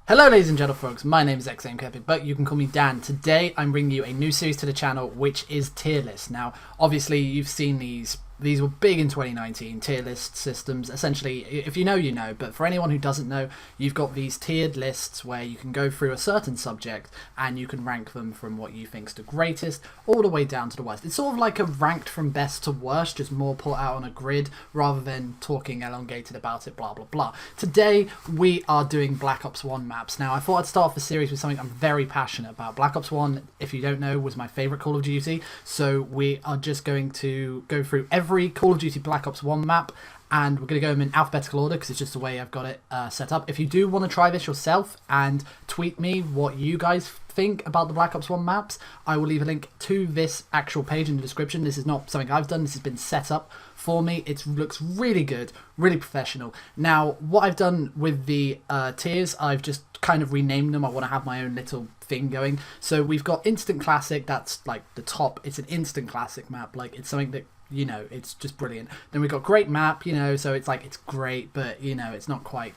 Hello ladies and gentlefolks, my name is xAMK, but you can call me Dan. Today I'm bringing you a new series to the channel, which is tier lists. Now, obviously you've seen these were big in 2019, tier list systems. Essentially, if you know, you know, but for anyone who doesn't know, you've got these tiered lists where you can go through a certain subject and you can rank them from what you think's the greatest all the way down to the worst. It's sort of like a ranked from best to worst, just more put out on a grid rather than talking elongated about it, blah blah blah. Today we are doing Black Ops 1 maps. Now I thought I'd start off the series with something I'm very passionate about. Black Ops 1, if you don't know, was my favourite Call of Duty, so we are just going to go through every Call of Duty Black Ops 1 map, and we're going to go in alphabetical order because it's just the way I've got it set up. If you do want to try this yourself and tweet me what you guys think about the Black Ops 1 maps, I will leave a link to this actual page in the description. This is not something I've done, this has been set up for me. It looks really good, really professional. Now, what I've done with the tiers, I've just kind of renamed them. I want to have my own little thing going. So we've got Instant Classic, that's like the top. It's an Instant Classic map, like it's something that, you know, it's just brilliant. Then we've got Great Map, you know, so it's like, it's great, but, you know, it's not quite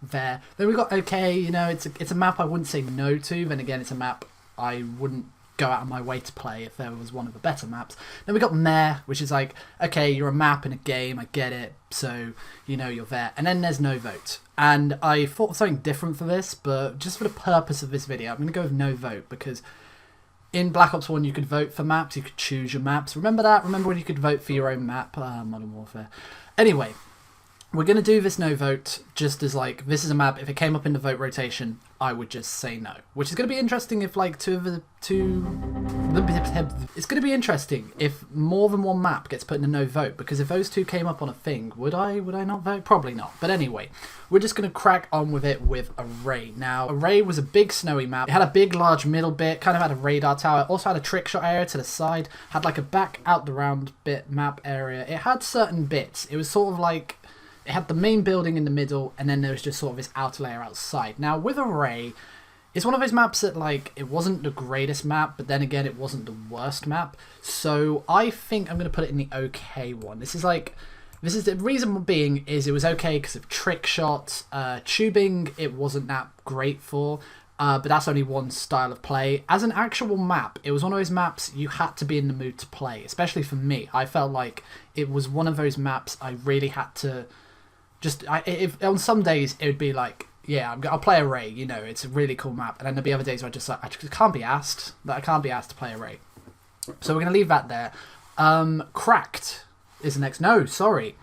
there. Then we've got Okay, you know, it's a map I wouldn't say no to. Then again, it's a map I wouldn't go out of my way to play if there was one of the better maps. Then we got Meh, which is like, okay, you're a map in a game, I get it, so, you know, you're there. And then there's No Vote. And I thought of something different for this, but just for the purpose of this video, I'm going to go with No Vote, because in Black Ops 1 you could vote for maps, you could choose your maps. Remember that? Remember when you could vote for your own map? Modern Warfare. Anyway, we're going to do this No Vote just as like, this is a map, if it came up in the vote rotation, I would just say no. Which is going to be interesting if like it's going to be interesting if more than one map gets put in a no vote, because if those two came up on a thing, would I not vote? Probably not. But anyway, we're just going to crack on with it with Array. Now, Array was a big snowy map. It had a big large middle bit, kind of had a radar tower, also had a trick shot area to the side, had like a back out the round bit map area. It had certain bits. It was sort of like, it had the main building in the middle, and then there was just sort of this outer layer outside. Now, with Array, it's one of those maps that, like, it wasn't the greatest map, but then again, it wasn't the worst map. So I think I'm going to put it in the okay one. This is the reason being is it was okay because of trick shots. Tubing, it wasn't that great for, but that's only one style of play. As an actual map, it was one of those maps you had to be in the mood to play, especially for me. I felt like it was one of those maps I really had to just, if on some days it would be like, yeah, I'll play Array, you know, it's a really cool map. And then there'll be other days where I just can't be asked to play Array. So we're going to leave that there. Cracked is the next. No, sorry.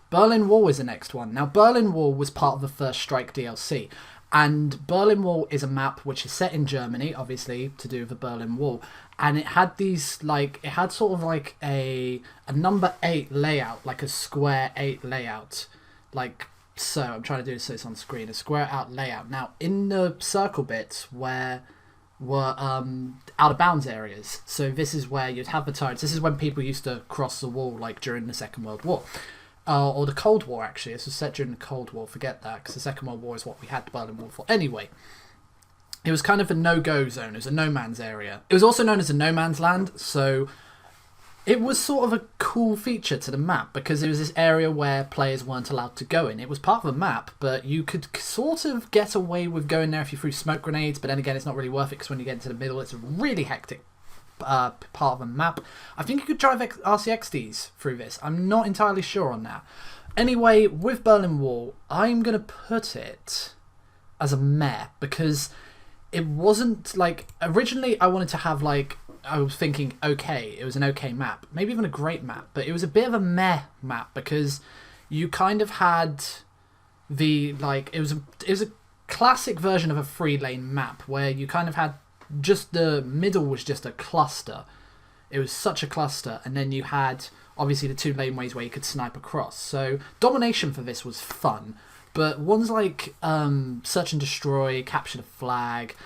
Berlin Wall is the next one. Now, Berlin Wall was part of the First Strike DLC. And Berlin Wall is a map which is set in Germany, obviously, to do with the Berlin Wall. And it had these, like, it had sort of like a number 8 layout, like a square 8 layout. Like, so, I'm trying to do this so it's on screen, a square out layout. Now, in the circle bits were out of bounds areas. So this is where you'd have the turrets. This is when people used to cross the wall, like, during the Second World War. Or the Cold War, actually. This was set during the Cold War. Forget that, because the Second World War is what we had the Berlin Wall for. Anyway, it was kind of a no-go zone. It was a no-man's area. It was also known as a no-man's land, so it was sort of a cool feature to the map, because it was this area where players weren't allowed to go in. It was part of the map, but you could sort of get away with going there if you threw smoke grenades, but then again, it's not really worth it, because when you get into the middle, it's a really hectic part of a map. I think you could drive RCXDs through this. I'm not entirely sure on that. Anyway, with Berlin Wall, I'm going to put it as a meh, because it wasn't like, originally I wanted to have like, I was thinking okay, it was an okay map, maybe even a great map, but it was a bit of a meh map, because you kind of had the, like, it was a classic version of a 3-lane map where you kind of had just the middle was just a cluster. It was such a cluster, and then you had obviously the 2 laneways where you could snipe across. So domination for this was fun, but ones like Search and Destroy, Capture the Flag,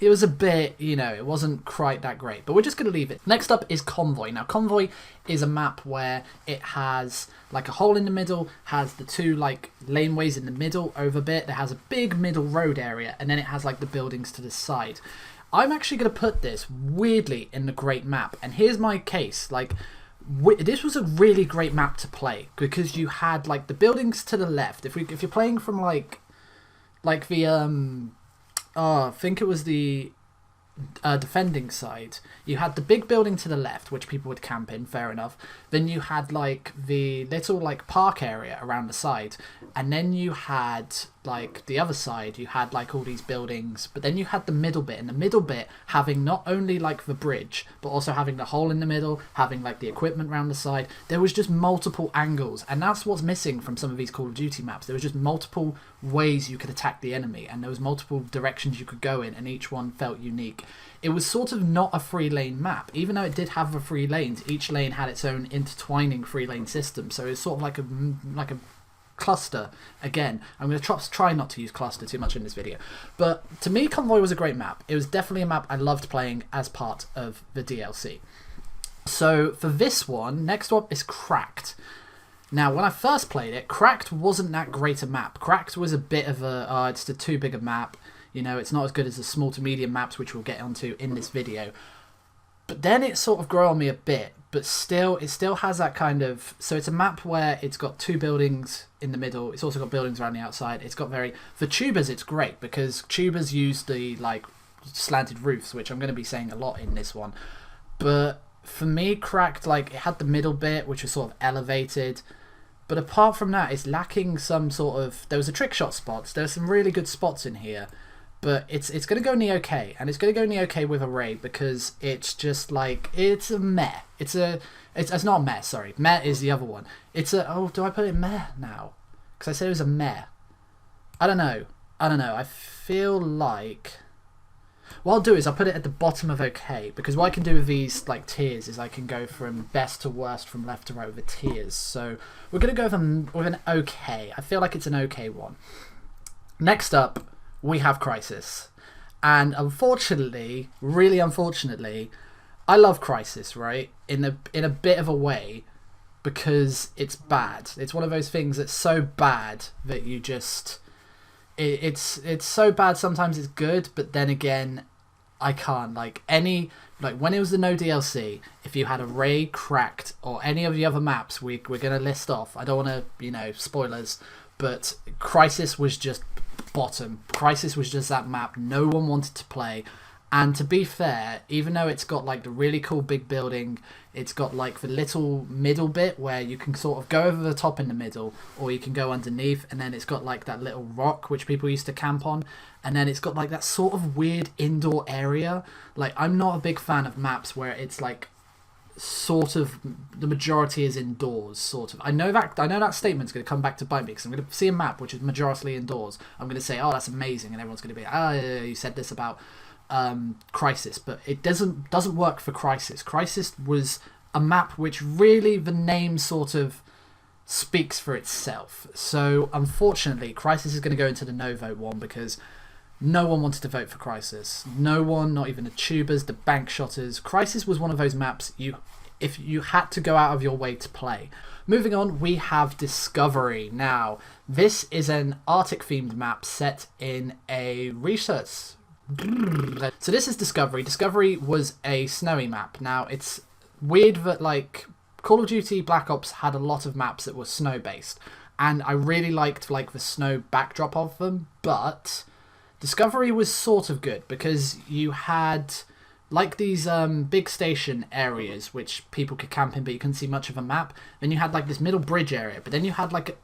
it was a bit, you know, it wasn't quite that great, but we're just going to leave it. Next up is Convoy. Now, Convoy is a map where it has like a hole in the middle, has the 2 like laneways in the middle over bit, it has a big middle road area, and then it has like the buildings to the side. I'm actually going to put this weirdly in the great map, and here's my case. Like, this was a really great map to play, because you had like the buildings to the left. If you're playing from like the I think it was the defending side. You had the big building to the left, which people would camp in, fair enough. Then you had like the little like park area around the side, and then you had like the other side, you had like all these buildings, but then you had the middle bit, and the middle bit having not only like the bridge, but also having the hole in the middle, having like the equipment around the side. There was just multiple angles, and that's what's missing from some of these Call of Duty maps. There was just multiple ways you could attack the enemy, and there was multiple directions you could go in, and each one felt unique. It was sort of not a free lane map, even though it did have the 3 lanes. Each lane had its own intertwining 3 lane system, so it's sort of like a cluster. Again, I'm going to try not to use cluster too much in this video, but to me, Convoy was a great map. It was definitely a map I loved playing as part of the DLC. So for this one, next up is Cracked. Now, when I first played it, Cracked wasn't that great a map. Cracked was a bit of a, it's a too big a map. You know, it's not as good as the small to medium maps, which we'll get onto in this video. But then it sort of grew on me a bit, but still, it still has that kind of... So it's a map where it's got 2 buildings in the middle. It's also got buildings around the outside. It's got very... For tubers, it's great, because tubers use the, like, slanted roofs, which I'm going to be saying a lot in this one. But for me, Cracked, like, it had the middle bit, which was sort of elevated. But apart from that, it's lacking some sort of... There was a trick shot spots. There's some really good spots in here. But it's going to go knee okay, and it's going to go knee okay with a raid, because it's just like, it's a meh. It's not a meh, sorry. Meh is the other one. It's a, oh, do I put it meh now? Because I said it was a meh. I don't know. I feel like, what I'll do is I'll put it at the bottom of okay, because what I can do with these like tiers is I can go from best to worst, from left to right with the tiers. So we're going to go with an okay. I feel like it's an okay one. Next up, we have Crisis. And unfortunately, really unfortunately, I love Crisis, right? In a bit of a way, because it's bad. It's one of those things that's so bad that you just... It's so bad sometimes it's good, but then again, I can't. Like when it was the no DLC, if you had a raid, Cracked, or any of the other maps we're going to list off, I don't want to, spoilers, but Crisis was just bottom. Crisis was just that map no one wanted to play. And to be fair, even though it's got like the really cool big building, it's got like the little middle bit where you can sort of go over the top in the middle, or you can go underneath, and then it's got like that little rock which people used to camp on, and then it's got like that sort of weird indoor area. Like, I'm not a big fan of maps where it's like sort of the majority is indoors, sort of. I know that statement's going to come back to bite me, because I'm going to see a map which is majority indoors. I'm going to say, oh, that's amazing, and everyone's going to be, yeah, you said this about Crisis, but it doesn't work for Crisis. Crisis was a map which really the name sort of speaks for itself. So unfortunately, Crisis is going to go into the no vote one, because no one wanted to vote for Crisis. No one, not even the tubers, the bank shotters. Crisis was one of those maps if you had to go out of your way to play. Moving on, we have Discovery. Now, this is an Arctic-themed map set in a research... So this is Discovery. Discovery was a snowy map. Now, it's weird that, like, Call of Duty Black Ops had a lot of maps that were snow-based, and I really liked, like, the snow backdrop of them, but Discovery was sort of good, because you had like these big station areas which people could camp in, but you couldn't see much of a map. Then you had like this middle bridge area, but then you had like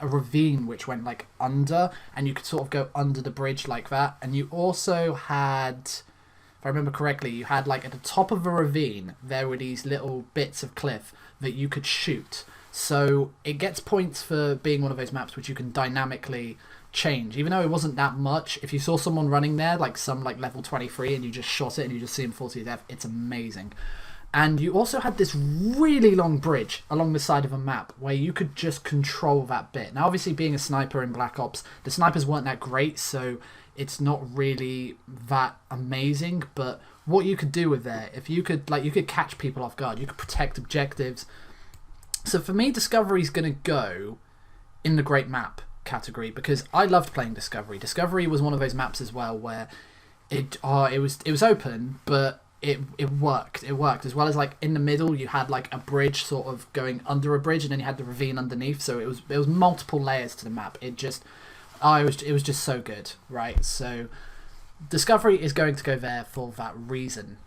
a ravine which went like under, and you could sort of go under the bridge like that. And you also had, if I remember correctly, you had like at the top of a ravine there were these little bits of cliff that you could shoot. So it gets points for being one of those maps which you can dynamically change, even though it wasn't that much. If you saw someone running there, like some like level 23, and you just shot it and you just see him fall to death, it's amazing. And you also had this really long bridge along the side of a map where you could just control that bit. Now, obviously, being a sniper in Black Ops, the snipers weren't that great, so it's not really that amazing. But what you could do with there, if you could, like, you could catch people off guard, you could protect objectives. So for me, Discovery's going to go in the great map category, because I loved playing Discovery. Discovery was one of those maps as well where it was open, but it worked. It worked as well as, like, in the middle you had like a bridge sort of going under a bridge, and then you had the ravine underneath. So it was multiple layers to the map. It was just so good, right? So Discovery is going to go there for that reason.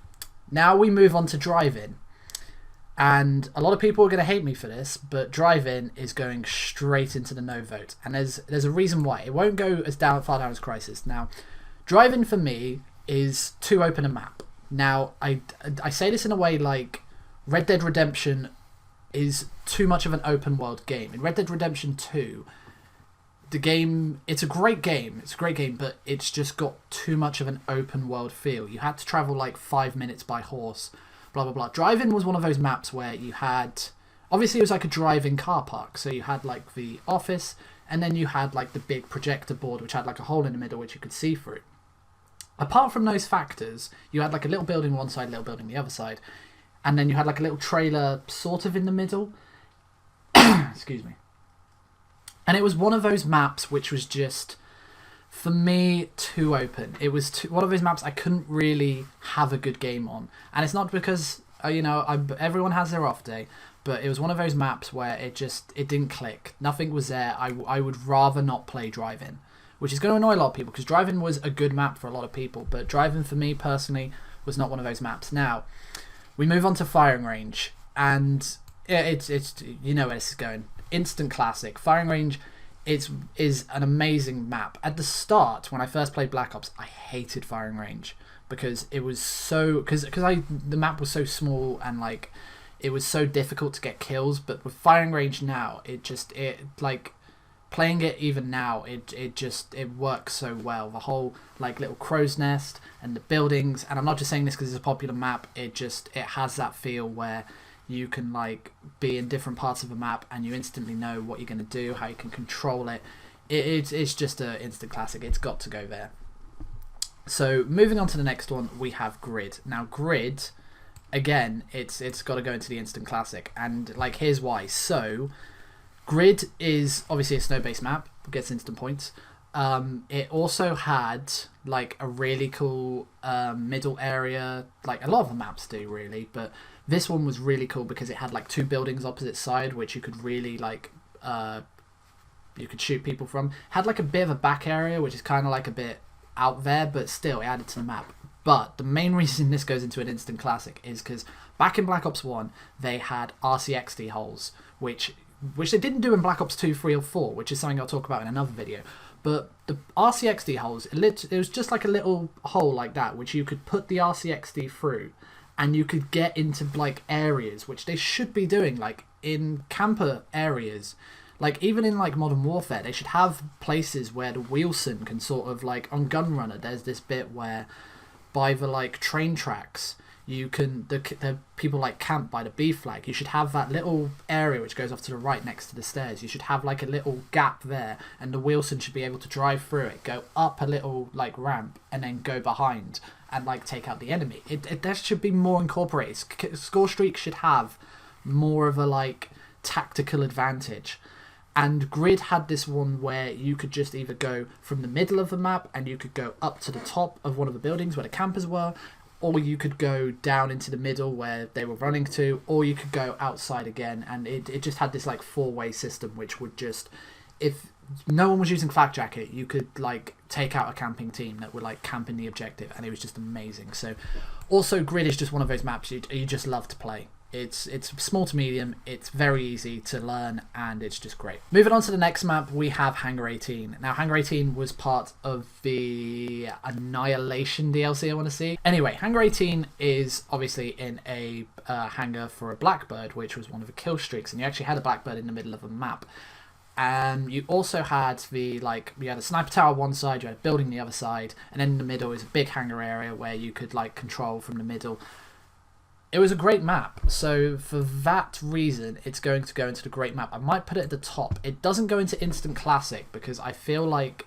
Now we move on to Drive-In. And a lot of people are going to hate me for this, but Drive-In is going straight into the no vote. And there's a reason why. It won't go as far down as Crisis. Now, Drive-In for me is too open a map. Now, I say this in a way like Red Dead Redemption is too much of an open world game. In Red Dead Redemption 2, the game, it's a great game, but it's just got too much of an open world feel. You had to travel like 5 minutes by horse, blah blah blah. Drive-In was one of those maps where you had, obviously it was like a drive-in car park, so you had like the office, and then you had like the big projector board which had like a hole in the middle which you could see through. Apart from those factors, you had like a little building one side, a little building the other side, and then you had like a little trailer sort of in the middle. Excuse me. And it was one of those maps which was just, for me, too open. It was one of those maps I couldn't really have a good game on. And it's not because, everyone has their off day, but it was one of those maps where it didn't click. Nothing was there. I would rather not play Drive-In, which is going to annoy a lot of people, because Drive-In was a good map for a lot of people, but Drive-In for me personally was not one of those maps. Now, we move on to Firing Range, and it's you know where this is going. Instant classic. Firing Range is an amazing map. At the start, when I first played Black Ops, I hated Firing Range because it was so the map was so small and like it was so difficult to get kills. But with Firing Range now, playing it even now, it works so well. The whole like little crow's nest and the buildings, and I'm not just saying this because it's a popular map. It has that feel where you can like be in different parts of the map and you instantly know what you're going to do, how you can control it. It's just an instant classic. It's got to go there. So moving on to the next one, we have Grid. Now Grid, again, it's got to go into the instant classic, and like here's why. So Grid is obviously a snow-based map, gets instant points. It also had like a really cool middle area, like a lot of the maps do really, but this one was really cool because it had like two buildings opposite side which you could really like you could shoot people from. Had like a bit of a back area which is kind of like a bit out there, but still it added to the map. But the main reason this goes into an instant classic is because back in Black Ops 1 they had RCXD holes which they didn't do in Black Ops 2, 3 or 4, which is something I'll talk about in another video. But the RCXD holes, it was just like a little hole like that which you could put the RCXD through, and you could get into like areas which they should be doing, like in camper areas. Like even in like Modern Warfare, they should have places where the Wheelson can sort of like, on Gunrunner there's this bit where by the like train tracks you can, the people like camp by the B flag. You should have that little area which goes off to the right next to the stairs. You should have like a little gap there, and the Wheelson should be able to drive through it, go up a little like ramp, and then go behind and like take out the enemy. That should be more incorporated. Score Streak should have more of a like tactical advantage. And Grid had this one where you could just either go from the middle of the map and you could go up to the top of one of the buildings where the campers were, or you could go down into the middle where they were running to, or you could go outside again. And it just had this like four-way system which would just, if no one was using Flak Jacket, you could like take out a camping team that were like camping the objective, and it was just amazing. So also Grid is just one of those maps you just love to play. It's small to medium, it's very easy to learn, and it's just great. Moving on to the next map, we have Hangar 18. Now Hangar 18 was part of the Annihilation DLC, I want to see. Anyway, Hangar 18 is obviously in a hangar for a Blackbird, which was one of the kill streaks, and you actually had a Blackbird in the middle of a map. You also had you had a sniper tower one side, you had a building the other side, and then in the middle is a big hangar area where you could like control from the middle. It was a great map, so for that reason, it's going to go into the great map. I might put it at the top. It doesn't go into instant classic because I feel like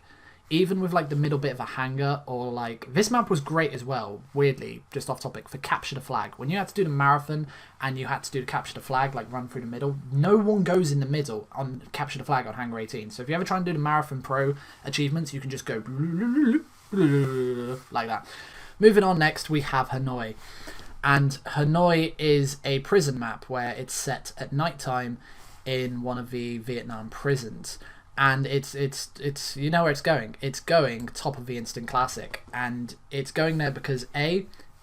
even with like the middle bit of a hangar, or like this map was great as well, weirdly, just off topic, for Capture the Flag. When you had to do the marathon and you had to do the Capture the Flag, like run through the middle, no one goes in the middle on Capture the Flag on Hangar 18. So if you ever try and do the Marathon Pro achievements, you can just go like that. Moving on, next we have Hanoi. And Hanoi is a prison map where it's set at nighttime in one of the Vietnam prisons. and it's you know where it's going. It's going top of the instant classic, and it's going there because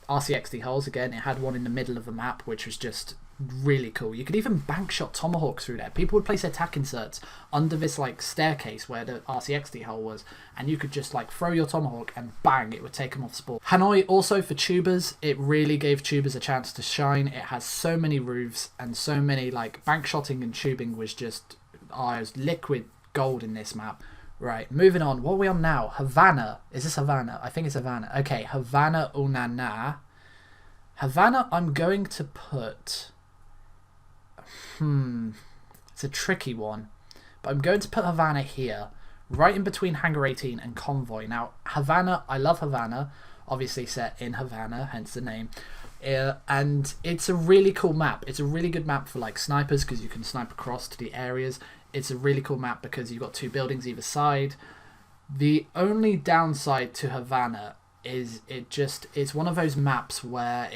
RCXD holes again. It had one in the middle of the map, which was just really cool. You could even bank shot tomahawks through there. People would place their tack inserts under this like staircase where the RCXD hole was, and you could just like throw your tomahawk and bang, it would take them off spawn. Hanoi also for tubers, it really gave tubers a chance to shine. It has so many roofs and so many like bank shotting and tubing was just it was liquid gold in this map. Right, moving on. What are we on now? Havana. Is this Havana? I think it's Havana. Okay, Havana Unana. Havana, I'm going to put... It's a tricky one. But I'm going to put Havana here, right in between Hangar 18 and Convoy. Now, Havana, I love Havana. Obviously set in Havana, hence the name. And it's a really cool map. It's a really good map for like snipers because you can snipe across to the areas. It's a really cool map because you've got 2 buildings either side. The only downside to Havana is it's one of those maps where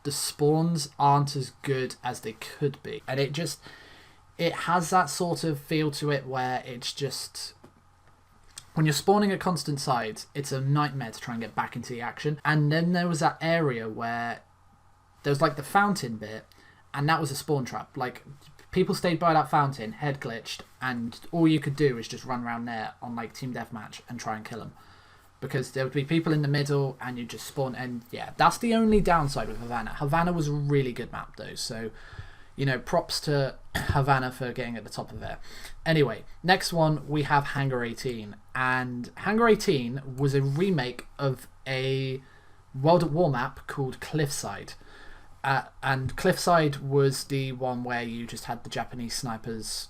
the spawns aren't as good as they could be, and it has that sort of feel to it where it's just when you're spawning at constant sides, it's a nightmare to try and get back into the action. And then there was that area where there was like the fountain bit, and that was a spawn trap. Like people stayed by that fountain, head glitched, and all you could do is just run around there on like team deathmatch and try and kill them. Because there would be people in the middle and you just spawn, and yeah, that's the only downside with Havana. Havana was a really good map though, so you know, props to Havana for getting at the top of there. Anyway, next one we have Hangar 18, and Hangar 18 was a remake of a World at War map called Cliffside. And Cliffside was the one where you just had the Japanese snipers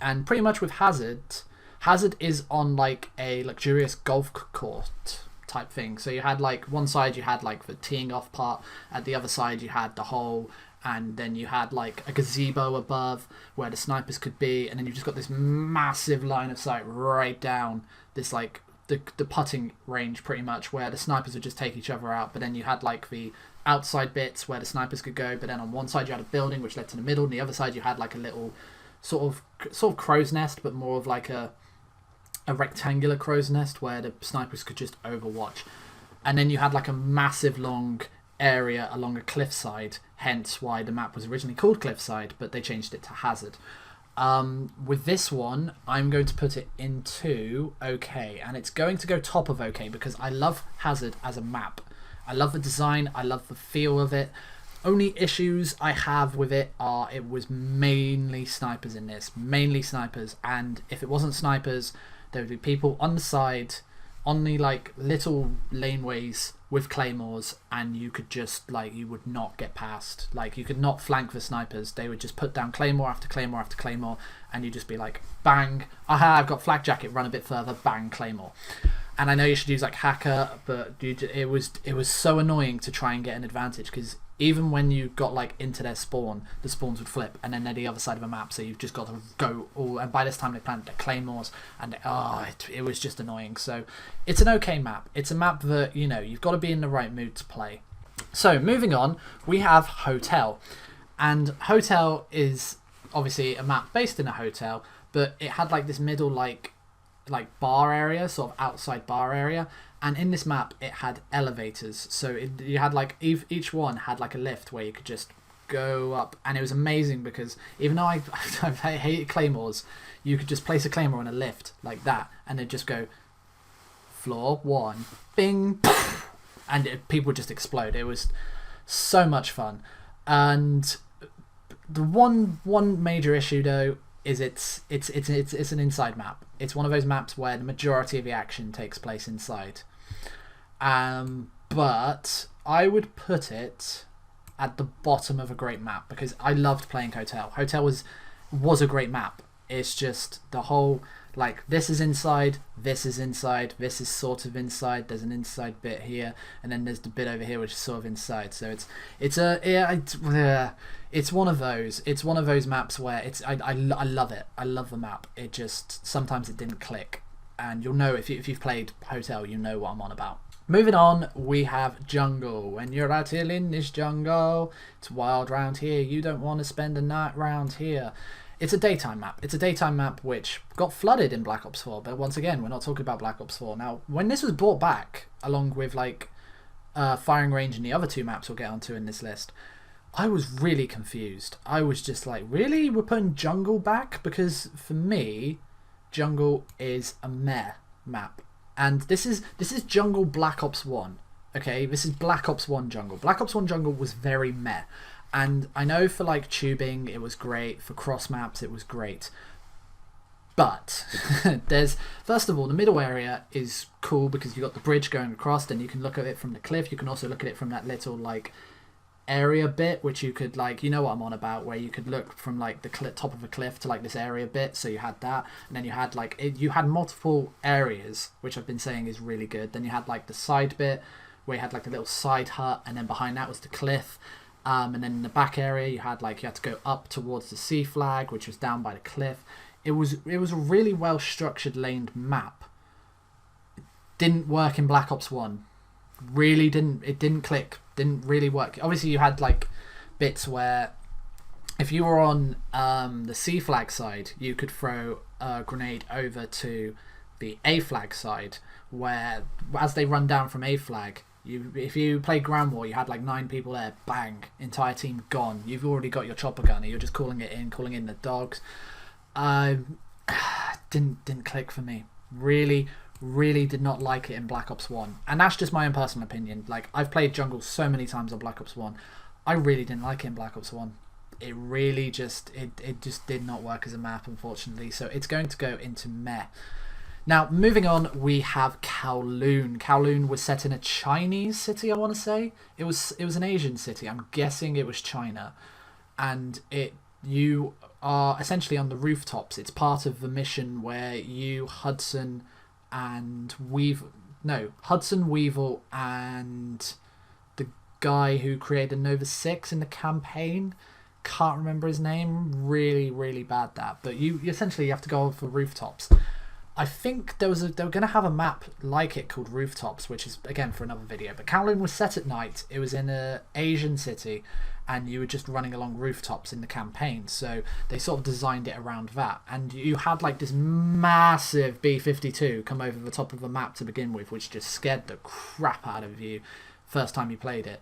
and pretty much with Hazard is on like a luxurious golf court type thing. So you had like one side you had like the teeing off part, at the other side you had the hole, and then you had like a gazebo above where the snipers could be, and then you just got this massive line of sight right down this like the putting range pretty much, where the snipers would just take each other out. But then you had like the outside bits where the snipers could go, but then on one side you had a building which led to the middle, and the other side you had like a little sort of crow's nest, but more of like a rectangular crow's nest where the snipers could just overwatch. And then you had like a massive long area along a cliffside, hence why the map was originally called Cliffside, but they changed it to Hazard. With this one, I'm going to put it into OK, and it's going to go top of OK because I love Hazard as a map. I love the design, I love the feel of it. Only issues I have with it are it was mainly snipers in this, mainly snipers, and if it wasn't snipers, there would be people on the side, on the like little laneways with claymores, and you could just like, you would not get past. Like you could not flank the snipers. They would just put down claymore after claymore after claymore, and you'd just be like, bang, aha, I've got flak jacket, run a bit further, bang, claymore. And I know you should use like hacker, but it was so annoying to try and get an advantage, because even when you got like into their spawn, the spawns would flip, and then they're the other side of a map, so you've just got to go all. And by this time they planted their claymores, and it was just annoying. So it's an okay map. It's a map that, you know, you've got to be in the right mood to play. So moving on, we have Hotel, and Hotel is obviously a map based in a hotel, but it had like this middle like bar area, sort of outside bar area, and in this map it had elevators, so you had like each one had like a lift where you could just go up, and it was amazing because even though I hate claymores, you could just place a claymore on a lift like that and it'd just go floor 1 bing and people would just explode. It was so much fun. And the one major issue though is it's an inside map. It's one of those maps where the majority of the action takes place inside. But I would put it at the bottom of a great map because I loved playing Hotel. Hotel was a great map. It's just the whole, like, this is inside, this is inside, this is sort of inside, there's an inside bit here, and then there's the bit over here which is sort of inside. So it's one of those maps where I love it. I love the map. It just, sometimes it didn't click, and you'll know if you've played Hotel, you know what I'm on about. Moving on, we have Jungle. When you're out here in this jungle, it's wild round here. You don't want to spend a night round here. it's a daytime map. It's a daytime map which got flooded in Black Ops 4, but once again, we're not talking about Black Ops 4. Now, when this was brought back, along with like Firing Range and the other 2 maps we'll get onto in this list, I was really confused. I was just like, really? We're putting Jungle back? Because for me, Jungle is a meh map. And this is Jungle Black Ops 1. Okay, this is Black Ops 1 Jungle. Black Ops 1 Jungle was very meh. And I know for like tubing it was great, for cross maps it was great. But there's, first of all, the middle area is cool because you've got the bridge going across, and you can look at it from the cliff. You can also look at it from that little like area bit, which you could like, you know what I'm on about, where you could look from like the top of a cliff to like this area bit. So you had that, and then you had like you had multiple areas, which I've been saying is really good. Then you had like the side bit where you had like a little side hut, and then behind that was the cliff. And then in the back area you had to go up towards the sea flag, which was down by the cliff. It was a really well structured laned map. It didn't work in Black Ops 1. Really didn't. It didn't click. Didn't really work. Obviously you had like bits where if you were on the C flag side, you could throw a grenade over to the A flag side, where as they run down from A flag, if you played Ground War, you had like 9 people there, bang, entire team gone. You've already got your chopper gunner. You're just calling in the dogs. Didn't click for me. Really did not like it in Black Ops 1. And that's just my own personal opinion. Like, I've played Jungle so many times on Black Ops 1. I really didn't like it in Black Ops 1. It really just did not work as a map, unfortunately. So it's going to go into meh. Now, moving on, we have Kowloon. Kowloon was set in a Chinese city, I want to say. It was an Asian city. I'm guessing it was China. And you are essentially on the rooftops. It's part of the mission where you, Hudson, Weevil, and the guy who created Nova 6 in the campaign, can't remember his name, really bad that, but you essentially have to go for rooftops. I think they were going to have a map like it called Rooftops, which is again for another video, but Kowloon was set at night. It was in an Asian city, and you were just running along rooftops in the campaign, so they sort of designed it around that. And you had like this massive B-52 come over the top of the map to begin with, which just scared the crap out of you first time you played it.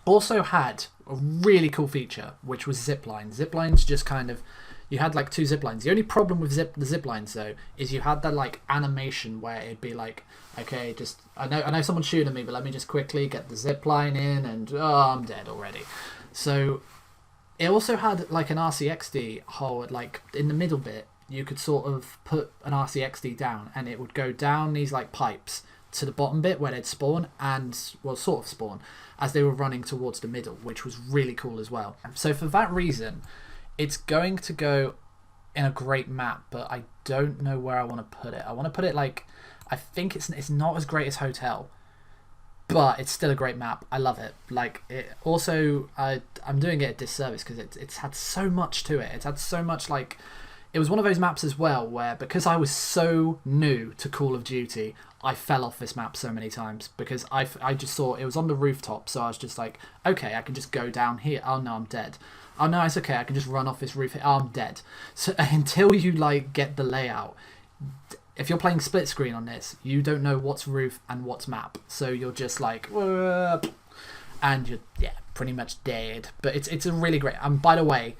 Also had a really cool feature, which was ziplines. Ziplines just kind of, you had like 2 ziplines. The only problem with the ziplines though is you had that like animation where it'd be like, okay, just I know someone's shooting me, but let me just quickly get the zipline in, and I'm dead already. So it also had like an RCXD hole, like in the middle bit. You could sort of put an RCXD down, and it would go down these like pipes to the bottom bit where they'd spawn, and well, sort of spawn as they were running towards the middle, which was really cool as well. So for that reason, it's going to go in a great map, but I don't know where I want to put it. I want to put it like, I think it's not as great as Hotel, but it's still a great map. I love it. Like, it also, I'm doing it a disservice because it's had so much to it. It's had so much, like, it was one of those maps as well where, because I was so new to Call of Duty, I fell off this map so many times because I just saw it was on the rooftop, so I was just like, okay, I can just go down here. Oh no, I'm dead. Oh no, it's okay, I can just run off this roof here. Oh, I'm dead. So until you like get the layout, if you're playing split screen on this, you don't know what's roof and what's map, so you're just like, and you're pretty much dead. But it's a really great. And by the way,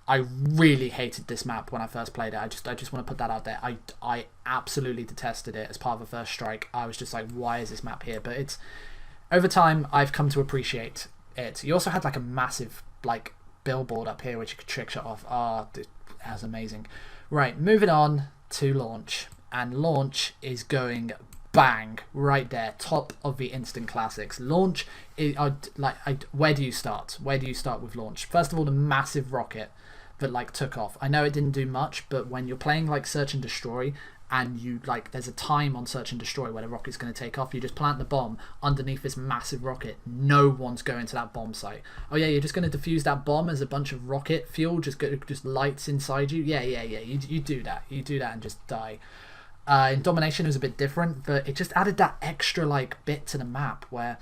I really hated this map when I first played it. I just want to put that out there. I absolutely detested it as part of the first strike. I was just like, why is this map here? But it's, over time I've come to appreciate it. You also had like a massive like billboard up here which you could trick shot off. That was amazing. Right, moving on to launch, and launch is going bang right there, top of the instant classics. Launch is where do you start? Where do you start with launch? First of all, the massive rocket that like took off. I know it didn't do much, but when you're playing like search and destroy, and you like there's a time on search and destroy where the rocket's going to take off, you just plant the bomb underneath this massive rocket. No one's going to that bomb site. Oh yeah, you're just going to defuse that bomb as a bunch of rocket fuel just lights inside you. Yeah, you do that and just die. In Domination it was a bit different, but it just added that extra like bit to the map where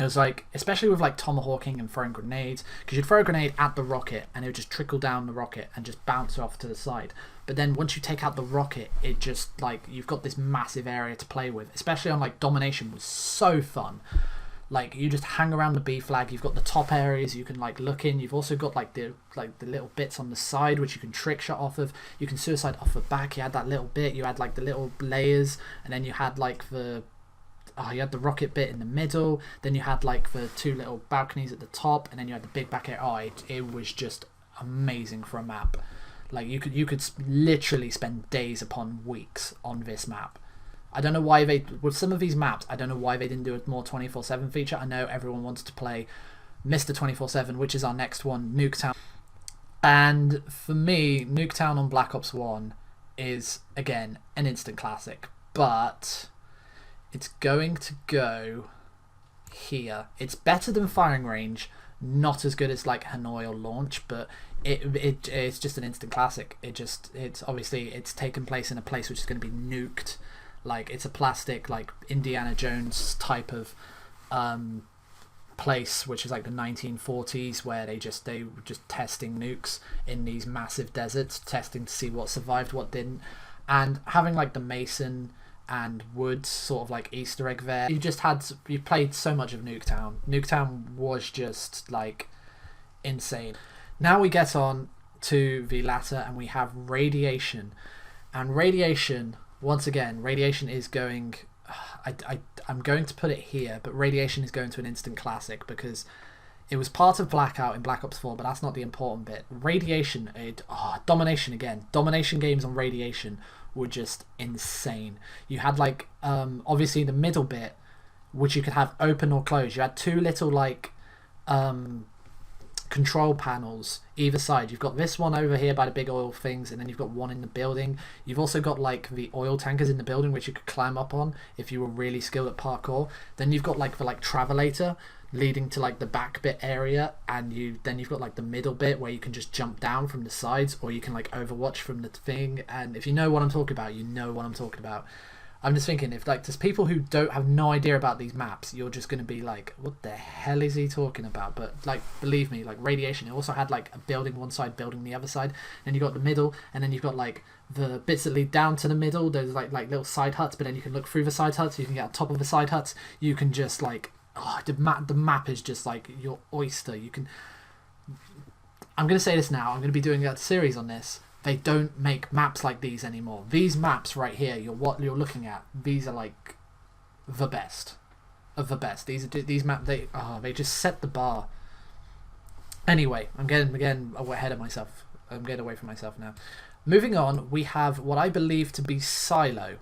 It was like, especially with like tomahawking and throwing grenades, because you'd throw a grenade at the rocket and it would just trickle down the rocket and just bounce off to the side. But then once you take out the rocket, it just like, you've got this massive area to play with, especially on like Domination was so fun. Like you just hang around the B flag, you've got the top areas you can like look in, you've also got like the little bits on the side which you can trick shot off of, you can suicide off the back, you had that little bit, you had like the little layers, and then you had like you had the rocket bit in the middle, then you had like the two little balconies at the top, and then you had the big back area. It was just amazing for a map. Like you could literally spend days upon weeks on this map. I don't know why with some of these maps, I don't know why they didn't do a more 24/7 feature. I know everyone wants to play Mr. 24/7, which is our next one, Nuke Town. And for me, Nuke Town on Black Ops 1 is, again, an instant classic. But it's going to go here. It's better than Firing Range, not as good as like Hanoi or Launch, but it's just an instant classic. It's obviously it's taken place in a place which is going to be nuked. Like it's a plastic, like Indiana Jones type of place, which is like the 1940s, where they were just testing nukes in these massive deserts, testing to see what survived, what didn't, and having like the Mason and Woods sort of like Easter egg there. You played so much of Nuke Town. Nuke Town was just like insane. Now we get on to the latter, and we have Radiation, and Radiation. Once again, Radiation is going... I'm going to put it here, but Radiation is going to an instant classic because it was part of Blackout in Black Ops 4, but that's not the important bit. Radiation, Domination again. Domination games on Radiation were just insane. You had like, obviously the middle bit, which you could have open or closed. You had two little like... control panels either side. You've got this one over here by the big oil things, and then you've got one in the building. You've also got like the oil tankers in the building which you could climb up on if you were really skilled at parkour. Then you've got like the travelator leading to like the back bit area, and then you've got like the middle bit where you can just jump down from the sides, or you can like overwatch from the thing. And if you know what I'm talking about, you know what I'm talking about. I'm just thinking, if like there's people who don't have no idea about these maps, you're just going to be like, what the hell is he talking about? But like, believe me, like Radiation, it also had like a building one side, building the other side, and you got the middle, and then you've got like the bits that lead down to the middle. There's like little side huts, but then you can look through the side huts, you can get on top of the side huts, you can just like, the map is just like your oyster. I'm going to say this now, I'm going to be doing a series on this. They don't make maps like these anymore. These maps right here, what you're looking at, these are like the best of the best. These maps, they just set the bar. Anyway, I'm getting ahead of myself. I'm getting away from myself now. Moving on, we have what I believe to be Silo.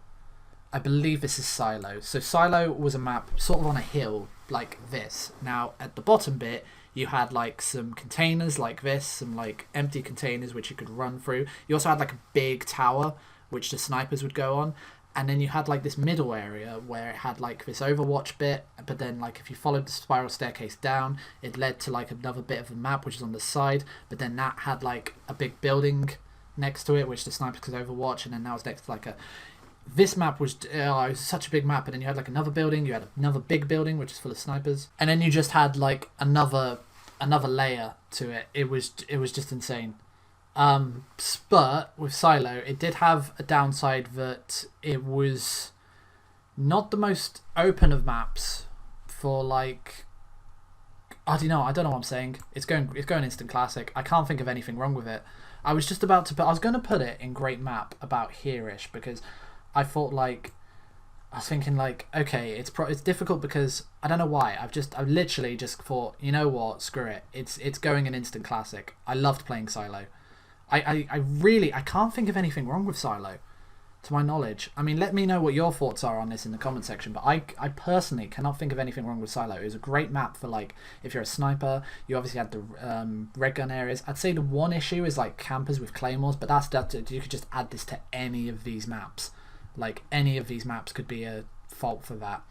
I believe this is Silo. So Silo was a map sort of on a hill like this. Now at the bottom bit, you had like some containers like this, some like empty containers which you could run through. You also had like a big tower which the snipers would go on, and then you had like this middle area where it had like this overwatch bit, but then like if you followed the spiral staircase down, it led to like another bit of the map which is on the side, but then that had like a big building next to it which the snipers could overwatch, and then that was next to like a... This map was, it was such a big map, and then you had like another building, you had another big building which is full of snipers, and then you just had like another layer to it. It was just insane. But with Silo, it did have a downside that it was not the most open of maps for like... I don't know what I'm saying. It's going instant classic. I can't think of anything wrong with it. I was just about to put... I was going to put it in great map about here-ish, because I thought like... I was thinking like, okay, it's difficult because I don't know why. I literally just thought, you know what, screw it. It's going an instant classic. I loved playing Silo. I can't think of anything wrong with Silo, to my knowledge. I mean, let me know what your thoughts are on this in the comment section, but I personally cannot think of anything wrong with Silo. It was a great map for like, if you're a sniper, you obviously had the red gun areas. I'd say the one issue is like campers with claymores, but that you could just add this to any of these maps. Like any of these maps could be a fault for that.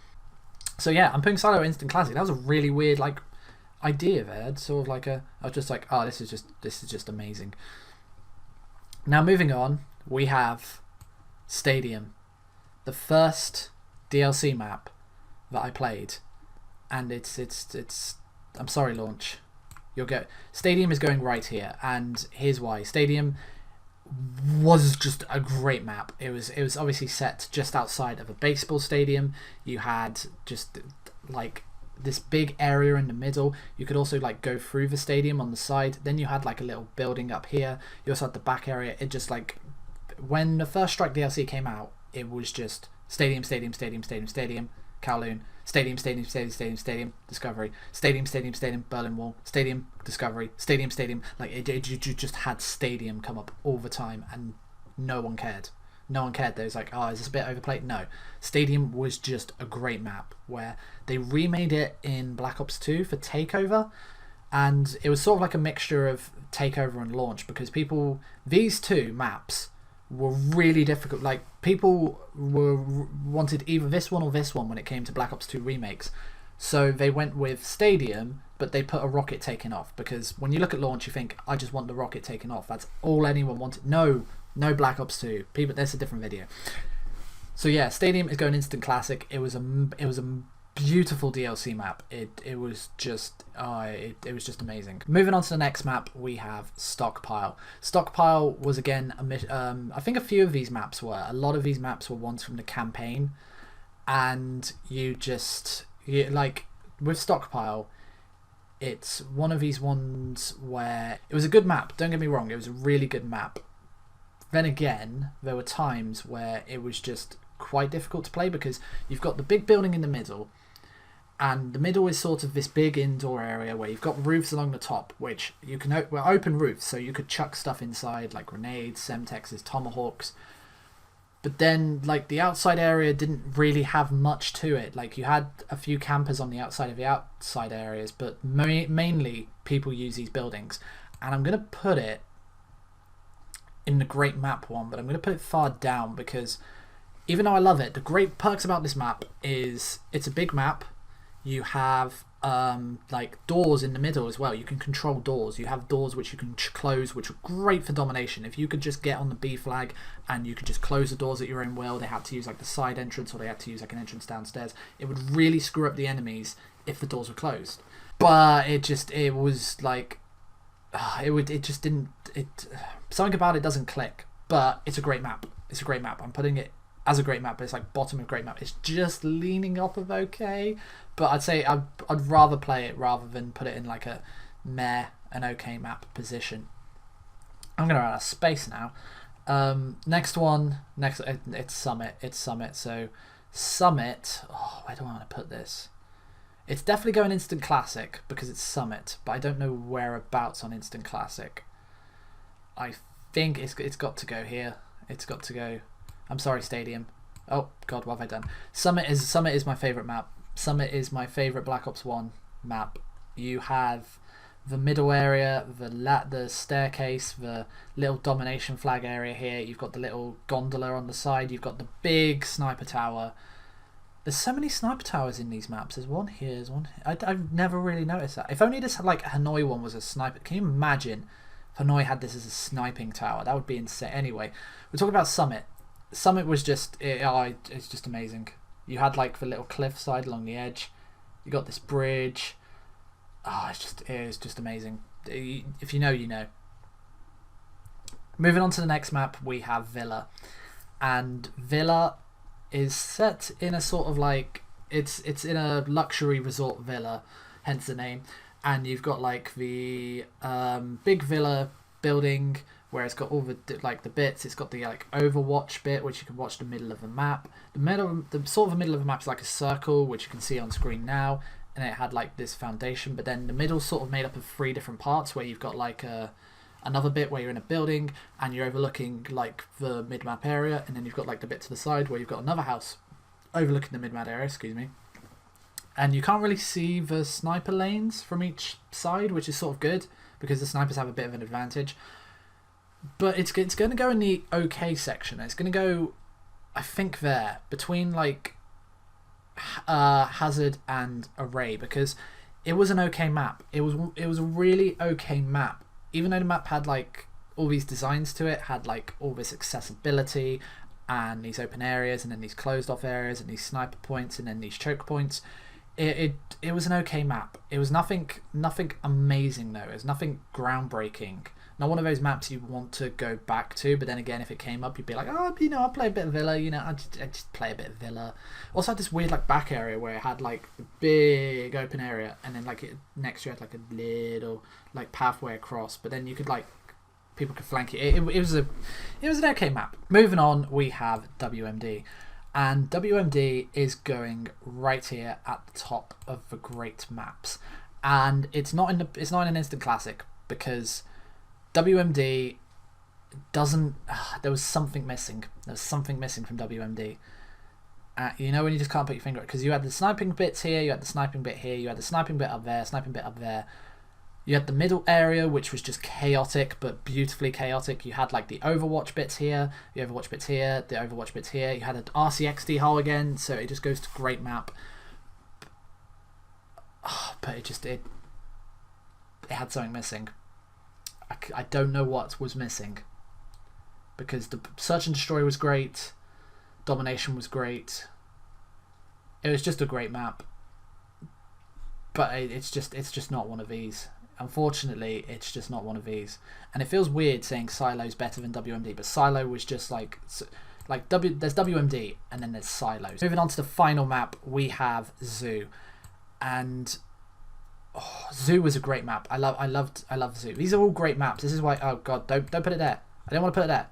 So yeah, I'm putting Silo instant classic. That was a really weird like idea there. It's sort of like I was just like, oh, this is just amazing. Now moving on, we have Stadium, the first DLC map that I played. and it's. I'm sorry, launch. Stadium is going right here, and here's why. Stadium was just a great map. It was obviously set just outside of a baseball stadium. You had just like this big area in the middle. You could also like go through the stadium on the side. Then you had like a little building up here. You also had the back area. It just like, when the first Strike DLC came out, it was just stadium, stadium, stadium, stadium, stadium, Kowloon, stadium, stadium, stadium, stadium, stadium, Discovery, stadium, stadium, stadium, Berlin Wall, stadium, Discovery, stadium, stadium. Like you just had stadium come up all the time, and no one cared. No one cared. They was like, oh, is this a bit overplayed? No. Stadium was just a great map, where they remade it in Black Ops 2 for Takeover, and it was sort of like a mixture of Takeover and Launch, because these two maps were really difficult. Like, people wanted either this one or this one when it came to Black Ops 2 remakes. So they went with Stadium, but they put a rocket taken off, because when you look at Launch, you think, I just want the rocket taken off. That's all anyone wanted. No Black Ops 2. People, that's a different video. So yeah, Stadium is going instant classic. It was a beautiful DLC map. It was just amazing. Moving on to the next map, we have Stockpile. Stockpile was again I think a few of these maps were. A lot of these maps were ones from the campaign, and like with Stockpile, it's one of these ones where it was a good map. Don't get me wrong, it was a really good map. Then again, there were times where it was just quite difficult to play, because you've got the big building in the middle, and the middle is sort of this big indoor area where you've got roofs along the top, which you can open roofs, so you could chuck stuff inside like grenades, semtexes, tomahawks. But then like the outside area didn't really have much to it. Like, you had a few campers on the outside of the outside areas, but mainly people use these buildings. And I'm gonna put it in the great map one, but I'm going to put it far down, because even though I love it, the great perks about this map is it's a big map. You have like doors in the middle as well. You can control doors. You have doors which you can close, which are great for domination. If you could just get on the B flag and you could just close the doors at your own will, they had to use like the side entrance, or they had to use like an entrance downstairs. It would really screw up the enemies if the doors were closed. But it was like something about it doesn't click, but it's a great map. It's a great map. I'm putting it as a great map, but it's like bottom of great map. It's just leaning off of okay, but I'd say I'd rather play it rather than put it in like a meh, an okay map position. I'm gonna run out of space now. Next, it's Summit. So Summit. Oh, where do I want to put this? It's definitely going instant classic because it's Summit, but I don't know whereabouts on instant classic. I think it's got to go here. It's got to go. I'm sorry, Stadium. Oh God, what have I done? Summit is my favorite map. Summit is my favorite Black Ops 1 map. You have the middle area, the staircase, the little domination flag area here. You've got the little gondola on the side. You've got the big sniper tower. There's so many sniper towers in these maps. There's one here, there's one here. I've never really noticed that. If only this like Hanoi one was a sniper. Can you imagine if Hanoi had this as a sniping tower? That would be insane. Anyway, we're talking about Summit. Summit was just, it's just amazing. You had like the little cliffside along the edge. You got this bridge. Oh, it's just amazing. If you know, you know. Moving on to the next map, we have Villa. And Villa is set in a sort of like, it's in a luxury resort villa, hence the name. And you've got like the big villa building where it's got all the like the bits. It's got the like Overwatch bit, which you can watch the middle of the map. The sort of the middle of the map is like a circle, which you can see on screen now. And it had like this foundation, but then the middle's sort of made up of 3 different parts, where you've got like another bit where you're in a building and you're overlooking like the mid-map area, and then you've got like the bit to the side where you've got another house overlooking the mid-map area, and you can't really see the sniper lanes from each side, which is sort of good because the snipers have a bit of an advantage. But it's going to go in the okay section. It's going to go, I think, there between like Hazard and Array, because it was an okay map. It was a really okay map. Even though the map had like all these designs to it, had like all this accessibility and these open areas and then these closed off areas and these sniper points and then these choke points, it was an okay map. It was nothing amazing though. It was nothing groundbreaking. Not one of those maps you want to go back to, but then again, if it came up, you'd be like, oh, I'll play a bit of Villa, I just play a bit of Villa. Also had this weird like back area where it had like a big open area, and then like next you had like a little like pathway across, but then you could like, people could flank it. It was an okay map. Moving on, we have WMD. And WMD is going right here at the top of the great maps. And it's not in an instant classic, because WMD doesn't. There was something missing. There was something missing from WMD. When you just can't put your finger on it, because you had the sniping bits here, you had the sniping bit here, you had the sniping bit up there, sniping bit up there. You had the middle area, which was just chaotic, but beautifully chaotic. You had like the Overwatch bits here, the Overwatch bits here, the Overwatch bits here. You had an RCXD hull again, so it just goes to great map. But it had something missing. I don't know what was missing, because the Search and Destroy was great, Domination was great. It was just a great map, but it's just not one of these. Unfortunately, it's just not one of these, and it feels weird saying Silo's better than WMD, but Silo was just there's WMD and then there's Silos. Moving on to the final map, we have Zoo, and Zoo was a great map. I love Zoo. These are all great maps. This is why. Oh god, don't put it there. I don't want to put it there.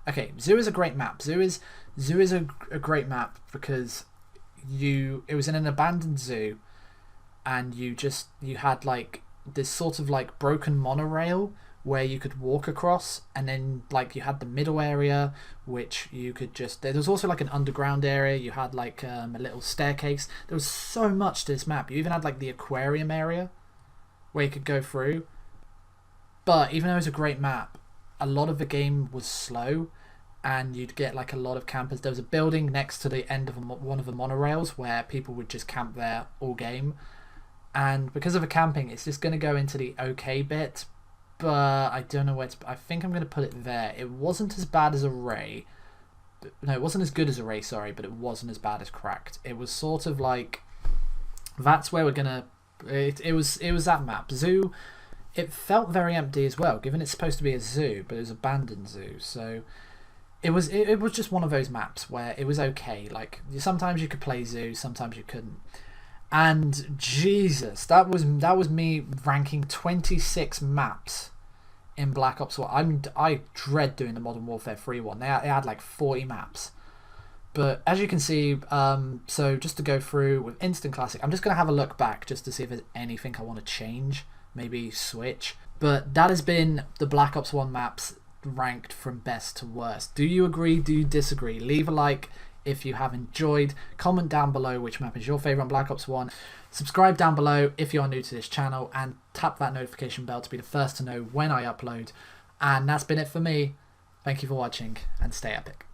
Okay, Zoo is a great map. Zoo is a great map because it was in an abandoned zoo, and you had like this sort of like broken monorail where you could walk across, and then like you had the middle area which you could there was also like an underground area. You had like a little staircase. There was so much to this map. You even had like the aquarium area where you could go through. But even though it was a great map, a lot of the game was slow, and you'd get like a lot of campers. There was a building next to the end of one of the monorails where people would just camp there all game, and because of the camping, it's just going to go into the okay bit. But I don't know where I think I'm going to put it there. It wasn't as bad as Array. No, it wasn't as good as Array, sorry, but it wasn't as bad as Cracked. It was sort of like, that's where we're going to... It was that map. Zoo, it felt very empty as well, given it's supposed to be a zoo, but it was an abandoned zoo. So it was just one of those maps where it was okay. Like, sometimes you could play Zoo, sometimes you couldn't. And Jesus, that was me ranking 26 maps in Black Ops 1. I dread doing the Modern Warfare 3 one. They had like 40 maps. But as you can see, so just to go through with Instant Classic, I'm just going to have a look back just to see if there's anything I want to change, maybe switch. But that has been the Black Ops 1 maps ranked from best to worst. Do you agree? Do you disagree? Leave a like if you have enjoyed. Comment down below which map is your favourite on Black Ops 1. Subscribe down below if you are new to this channel, and tap that notification bell to be the first to know when I upload. And that's been it for me. Thank you for watching, and stay epic.